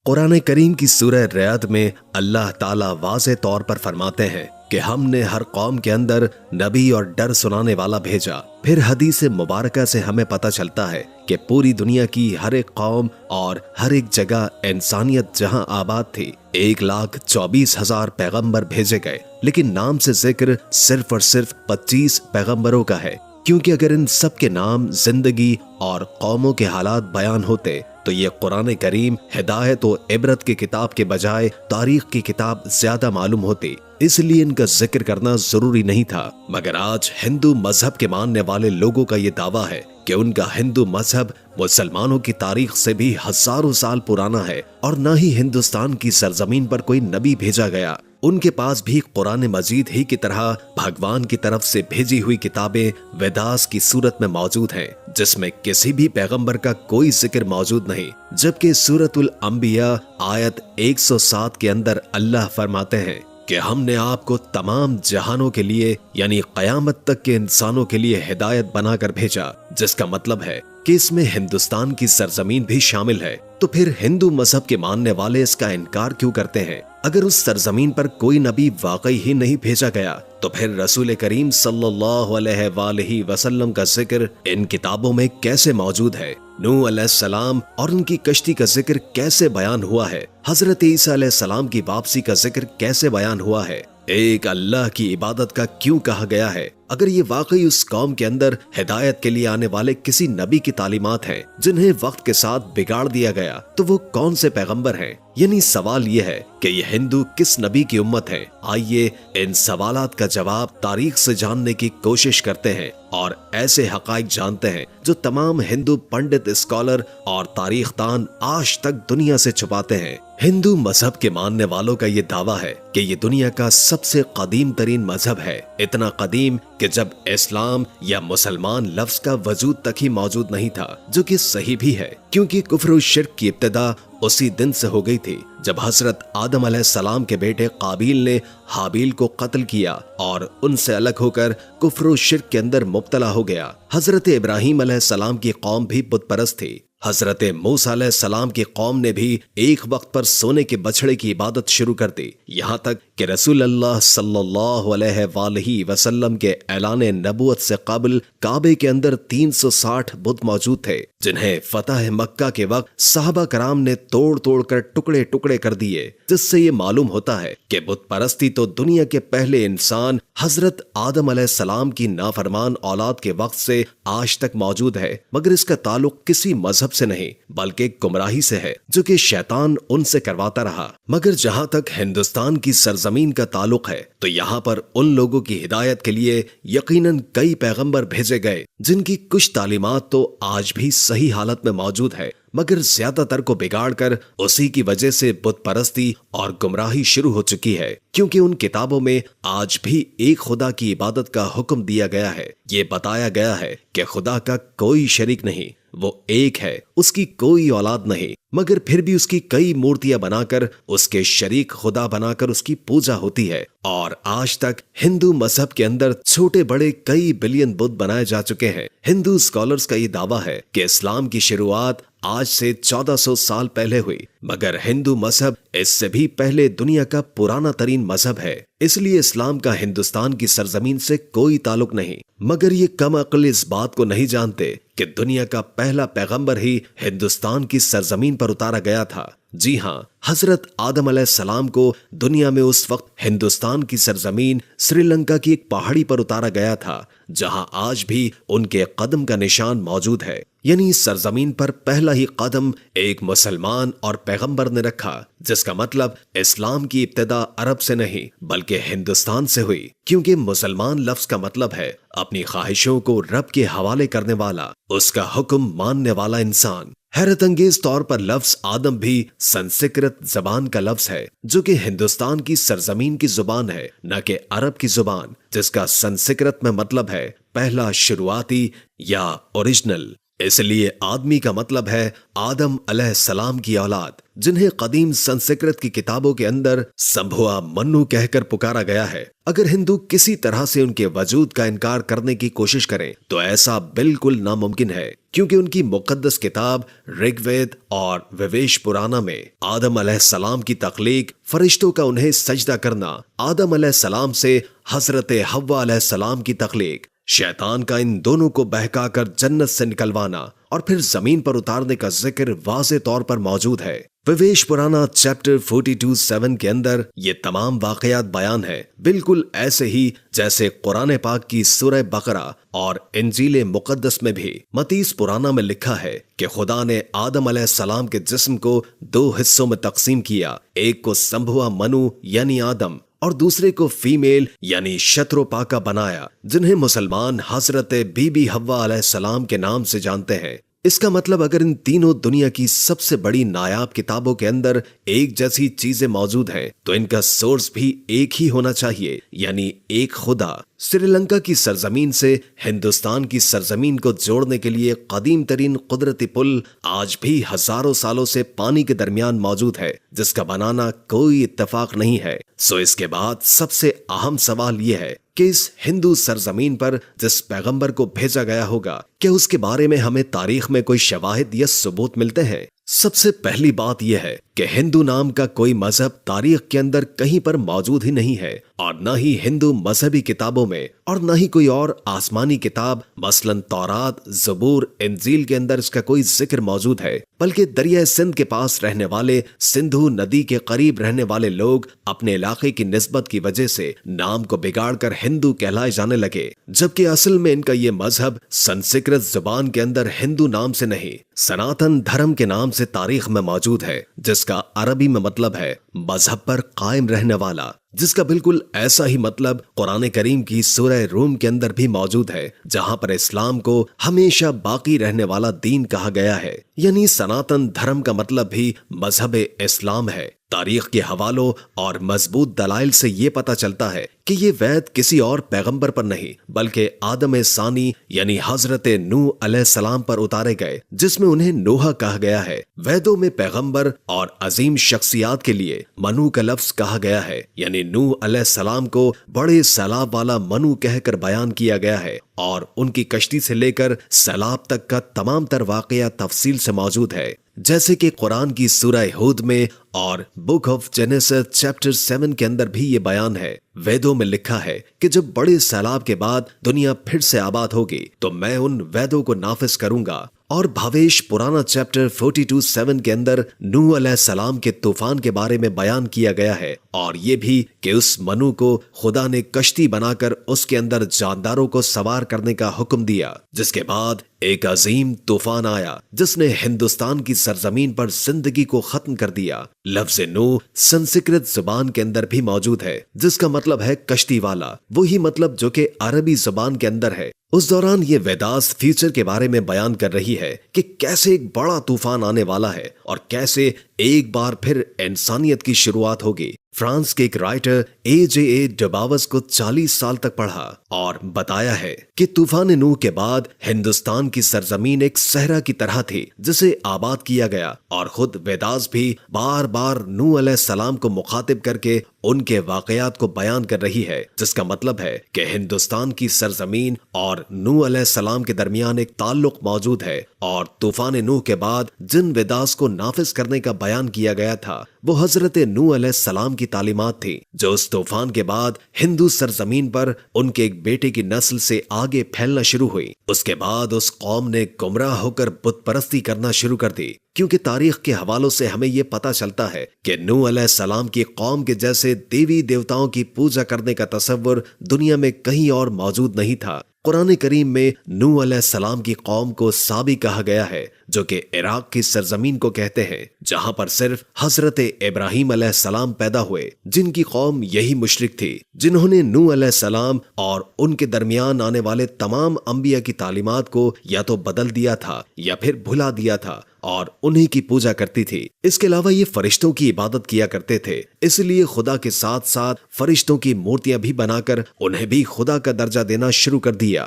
قرآن کریم کی سورہ رعد میں اللہ تعالیٰ واضح طور پر فرماتے ہیں کہ ہم نے ہر قوم کے اندر نبی اور ڈر سنانے والا بھیجا۔ پھر حدیث مبارکہ سے ہمیں پتہ چلتا ہے کہ پوری دنیا کی ہر ایک قوم اور ہر ایک جگہ انسانیت جہاں آباد تھی 1,24,000 پیغمبر بھیجے گئے، لیکن نام سے ذکر صرف اور صرف 25 پیغمبروں کا ہے، کیونکہ اگر ان سب کے نام، زندگی اور قوموں کے حالات بیان ہوتے تو یہ قرآن کریم ہدایت و عبرت کی کتاب کے بجائے تاریخ کی کتاب زیادہ معلوم ہوتی، اس لیے ان کا ذکر کرنا ضروری نہیں تھا۔ مگر آج ہندو مذہب کے ماننے والے لوگوں کا یہ دعویٰ ہے کہ ان کا ہندو مذہب مسلمانوں کی تاریخ سے بھی ہزاروں سال پرانا ہے، اور نہ ہی ہندوستان کی سرزمین پر کوئی نبی بھیجا گیا۔ ان کے پاس بھی قرآن مجید ہی کی طرح بھگوان کی طرف سے بھیجی ہوئی کتابیں ویداس کی صورت میں موجود ہیں، جس میں کسی بھی پیغمبر کا کوئی ذکر موجود نہیں، جبکہ سورۃ الانبیاء آیت 107 کے اندر اللہ فرماتے ہیں کہ ہم نے آپ کو تمام جہانوں کے لیے یعنی قیامت تک کے انسانوں کے لیے ہدایت بنا کر بھیجا، جس کا مطلب ہے کہ اس میں ہندوستان کی سرزمین بھی شامل ہے۔ تو پھر ہندو مذہب کے ماننے والے اس کا انکار کیوں کرتے ہیں؟ اگر اس سرزمین پر کوئی نبی واقعی ہی نہیں بھیجا گیا تو پھر رسول کریم صلی اللہ علیہ وآلہ وسلم کا ذکر ان کتابوں میں کیسے موجود ہے؟ نوح علیہ السلام اور ان کی کشتی کا ذکر کیسے بیان ہوا ہے؟ حضرت عیسیٰ علیہ السلام کی واپسی کا ذکر کیسے بیان ہوا ہے؟ ایک اللہ کی عبادت کا کیوں کہا گیا ہے؟ اگر یہ واقعی اس قوم کے اندر ہدایت کے لیے آنے والے کسی نبی کی تعلیمات ہیں جنہیں وقت کے ساتھ بگاڑ دیا گیا، تو وہ کون سے پیغمبر ہیں؟ یعنی سوال یہ ہے کہ یہ ہندو کس نبی کی امت ہے؟ آئیے ان سوالات کا جواب تاریخ سے جاننے کی کوشش کرتے ہیں اور ایسے حقائق جانتے ہیں جو تمام ہندو پنڈت، اسکالر اور تاریخ دان آج تک دنیا سے چھپاتے ہیں۔ ہندو مذہب کے ماننے والوں کا یہ دعویٰ ہے کہ یہ دنیا کا سب سے قدیم ترین مذہب ہے، اتنا قدیم کہ جب اسلام یا مسلمان لفظ کا وجود تک ہی موجود نہیں تھا، جو کہ صحیح بھی ہے، کیونکہ کفر و شرک کی ابتدا اسی دن سے ہو گئی تھی جب حضرت آدم علیہ السلام کے بیٹے قابیل نے حابیل کو قتل کیا اور ان سے الگ ہو کر کفر و شرک کے اندر مبتلا ہو گیا۔ حضرت ابراہیم علیہ السلام کی قوم بھی بت پرست تھی۔ حضرت موسیٰ علیہ السلام کی قوم نے بھی ایک وقت پر سونے کے بچڑے کی عبادت شروع کر دی، یہاں تک کہ رسول اللہ صلی اللہ علیہ وآلہ وسلم کے اعلان نبوت سے قبل کعبے کے اندر 360 بت موجود تھے، جنہیں فتح مکہ کے وقت صحابہ کرام نے توڑ توڑ کر ٹکڑے ٹکڑے کر دیے، جس سے یہ معلوم ہوتا ہے کہ بت پرستی تو دنیا کے پہلے انسان حضرت آدم علیہ السلام کی نافرمان اولاد کے وقت سے آج تک موجود ہے، مگر اس کا تعلق کسی مذہب سے نہیں بلکہ گمراہی سے ہے جو کہ شیطان ان سے کرواتا رہا۔ مگر جہاں تک ہندوستان کی سرزمین کا تعلق ہے تو یہاں پر ان لوگوں کی ہدایت کے لیے یقیناً کئی پیغمبر بھیجے گئے جن کی کچھ تعلیمات تو آج بھی صحیح حالت میں موجود ہے، مگر زیادہ تر کو بگاڑ کر اسی کی وجہ سے بت پرستی اور گمراہی شروع ہو چکی ہے، کیونکہ ان کتابوں میں آج بھی ایک خدا کی عبادت کا حکم دیا گیا ہے۔ یہ بتایا گیا ہے کہ خدا کا کوئی شریک نہیں، وہ ایک ہے، اس کی کوئی اولاد نہیں، مگر پھر بھی اس کی کئی مورتیاں بنا کر اس کے شریک خدا بنا کر اس کی پوجا ہوتی ہے، اور آج تک ہندو مذہب کے اندر چھوٹے بڑے کئی بلین بت بنائے جا چکے ہیں۔ ہندو اسکالرز کا یہ دعویٰ ہے کہ اسلام کی شروعات آج سے 1400 سال پہلے ہوئی، مگر ہندو مذہب اس سے بھی پہلے دنیا کا پرانا ترین مذہب ہے، اس لیے اسلام کا ہندوستان کی سرزمین سے کوئی تعلق نہیں۔ مگر یہ کم عقل اس بات کو نہیں جانتے کہ دنیا کا پہلا پیغمبر ہی ہندوستان کی سرزمین پر اتارا گیا تھا۔ جی ہاں، حضرت آدم علیہ السلام کو دنیا میں اس وقت ہندوستان کی سرزمین سری لنکا کی ایک پہاڑی پر اتارا گیا تھا، جہاں آج بھی ان کے قدم کا نشان موجود ہے، یعنی اس سرزمین پر پہلا ہی قدم ایک مسلمان اور پیغمبر نے رکھا، جس کا مطلب اسلام کی ابتدا عرب سے نہیں بلکہ ہندوستان سے ہوئی، کیونکہ مسلمان لفظ کا مطلب ہے اپنی خواہشوں کو رب کے حوالے کرنے والا، اس کا حکم ماننے والا انسان۔ حیرت انگیز طور پر لفظ آدم بھی سنسکرت زبان کا لفظ ہے، جو کہ ہندوستان کی سرزمین کی زبان ہے، نہ کہ عرب کی زبان، جس کا سنسکرت میں مطلب ہے پہلا، شروعاتی یا اوریجنل۔ اس لیے آدمی کا مطلب ہے آدم علیہ السلام کی اولاد، جنہیں قدیم سنسکرت کی کتابوں کے اندر سمبھوا منو کہہ کر پکارا گیا ہے۔ اگر ہندو کسی طرح سے ان کے وجود کا انکار کرنے کی کوشش کریں تو ایسا بالکل ناممکن ہے، کیونکہ ان کی مقدس کتاب رگ وید اور ویویش پرانا میں آدم علیہ السلام کی تخلیق، فرشتوں کا انہیں سجدہ کرنا، آدم علیہ السلام سے حضرت حوا علیہ السلام کی تخلیق، شیطان کا ان دونوں کو بہکا کر جنت سے نکلوانا اور پھر زمین پر اتارنے کا ذکر واضح طور پر موجود ہے۔ ویویش پرانا چیپٹر 42:7 کے اندر یہ تمام واقعات بیان ہے، بالکل ایسے ہی جیسے قرآن پاک کی سورہ بقرہ اور انجیل مقدس میں بھی متیس پرانا میں لکھا ہے کہ خدا نے آدم علیہ السلام کے جسم کو 2 حصوں میں تقسیم کیا، ایک کو سمبھوا منو یعنی آدم اور دوسرے کو فیمیل یعنی شتروپاکا بنایا، جنہیں مسلمان حضرت بی بی حوا علیہ السلام کے نام سے جانتے ہیں۔ اس کا مطلب اگر ان تینوں دنیا کی سب سے بڑی نایاب کتابوں کے اندر ایک جیسی چیزیں موجود ہیں تو ان کا سورس بھی ایک ہی ہونا چاہیے، یعنی ایک خدا۔ سری لنکا کی سرزمین سے ہندوستان کی سرزمین کو جوڑنے کے لیے قدیم ترین قدرتی پل آج بھی ہزاروں سالوں سے پانی کے درمیان موجود ہے، جس کا بنانا کوئی اتفاق نہیں ہے۔ سو اس کے بعد سب سے اہم سوال یہ ہے کہ اس ہندو سرزمین پر جس پیغمبر کو بھیجا گیا ہوگا، کیا اس کے بارے میں ہمیں تاریخ میں کوئی شواہد یا ثبوت ملتے ہیں؟ سب سے پہلی بات یہ ہے کہ ہندو نام کا کوئی مذہب تاریخ کے اندر کہیں پر موجود ہی نہیں ہے، اور نہ ہی ہندو مذہبی کتابوں میں اور نہ ہی کوئی اور آسمانی کتاب مثلا تورات، زبور، انجیل کے اندر اس کا کوئی ذکر موجود ہے، بلکہ دریائے سندھ کے پاس رہنے والے، سندھو ندی کے قریب رہنے والے لوگ اپنے علاقے کی نسبت کی وجہ سے نام کو بگاڑ کر ہندو کہلائے جانے لگے، جبکہ اصل میں ان کا یہ مذہب سنسکرت زبان کے اندر ہندو نام سے نہیں، سناتن دھرم کے نام سے تاریخ میں موجود ہے، جس کا عربی میں مطلب ہے مذہب پر قائم رہنے والا، جس کا بالکل ایسا ہی مطلب قرآن کریم کی سورہ روم کے اندر بھی موجود ہے، جہاں پر اسلام کو ہمیشہ باقی رہنے والا دین کہا گیا ہے، یعنی سناتن دھرم کا مطلب بھی مذہب اسلام ہے۔ تاریخ کے حوالوں اور مضبوط دلائل سے یہ پتہ چلتا ہے کہ یہ وید کسی اور پیغمبر پر نہیں بلکہ آدم ثانی یعنی حضرت نوح علیہ السلام پر اتارے گئے، جس میں انہیں نوح کہا گیا ہے۔ ویدوں میں پیغمبر اور عظیم شخصیات کے لیے منو کا لفظ کہا گیا ہے، یعنی نوح علیہ السلام کو بڑے سیلاب والا منو کہہ کر بیان کیا گیا ہے، اور ان کی کشتی سے لے کر سیلاب تک کا تمام تر واقعہ تفصیل سے موجود ہے، جیسے کہ قرآن کی سورہ ہود میں اور بک آف جینیسس چیپٹر 7 کے اندر بھی یہ بیان ہے۔ ویدوں میں لکھا ہے کہ جب بڑے سیلاب کے بعد دنیا پھر سے آباد ہوگی تو میں ان ویدوں کو نافذ کروں گا، اور بھاویش پرانا چیپٹر 42:7 کے اندر نوح علیہ السلام کے طوفان کے بارے میں بیان کیا گیا ہے، اور یہ بھی کہ اس منو کو خدا نے کشتی بنا کر اس کے اندر جانداروں کو سوار کرنے کا حکم دیا، جس کے بعد ایک عظیم طوفان آیا جس نے ہندوستان کی سرزمین پر زندگی کو ختم کر دیا۔ لفظ نوح سنسکرت زبان کے اندر بھی موجود ہے، جس کا مطلب ہے کشتی والا، وہی مطلب جو کہ عربی زبان کے اندر ہے۔ اس دوران یہ ویداس فیوچر کے بارے میں بیان کر رہی ہے کہ کیسے ایک بڑا طوفان آنے والا ہے اور کیسے ایک بار پھر انسانیت کی شروعات ہوگی۔ فرانس کے ایک رائٹر اے ڈباوس کو 40 سال تک پڑھا اور بتایا ہے کہ طوفان نوح کے بعد ہندوستان کی سرزمین ایک صحرا کی طرح تھی جسے آباد کیا گیا، اور خود ویداس بھی بار بار نوح علیہ السلام کو مخاطب کر کے ان کے واقعات کو بیان کر رہی ہے، جس کا مطلب ہے کہ ہندوستان کی سرزمین اور نوح علیہ السلام کے درمیان ایک تعلق موجود ہے، اور طوفان نوح کے بعد جن ویداس کو نافذ کرنے کا بیان کیا گیا تھا وہ حضرت نوح علیہ السلام کی تعلیمات تھی، جو اس طوفان کے بعد ہندو سرزمین پر ان کے ایک بیٹے کی نسل سے آگے پھیلنا شروع ہوئی۔ اس کے بعد اس قوم نے گمراہ ہو کر بت پرستی کرنا شروع کر دی، کیونکہ تاریخ کے حوالوں سے ہمیں یہ پتہ چلتا ہے کہ نوح علیہ السلام کی قوم کے جیسے دیوی دیوتاؤں کی پوجا کرنے کا تصور دنیا میں کہیں اور موجود نہیں تھا۔ قرآن کریم میں نوح علیہ السلام کی قوم کو سابی کہا گیا ہے، جو کہ عراق کی سرزمین کو کہتے ہیں، جہاں پر صرف حضرت ابراہیم علیہ السلام پیدا ہوئے، جن کی قوم یہی مشرک تھی، جنہوں نے نوح علیہ السلام اور ان کے درمیان آنے والے تمام انبیاء کی تعلیمات کو یا تو بدل دیا تھا یا پھر بھلا دیا تھا اور انہی کی پوجا کرتی تھی۔ اس کے علاوہ یہ فرشتوں کی عبادت کیا کرتے تھے، اس لیے خدا کے ساتھ ساتھ فرشتوں کی مورتیاں بھی بنا کر انہیں بھی خدا کا درجہ دینا شروع کر دیا۔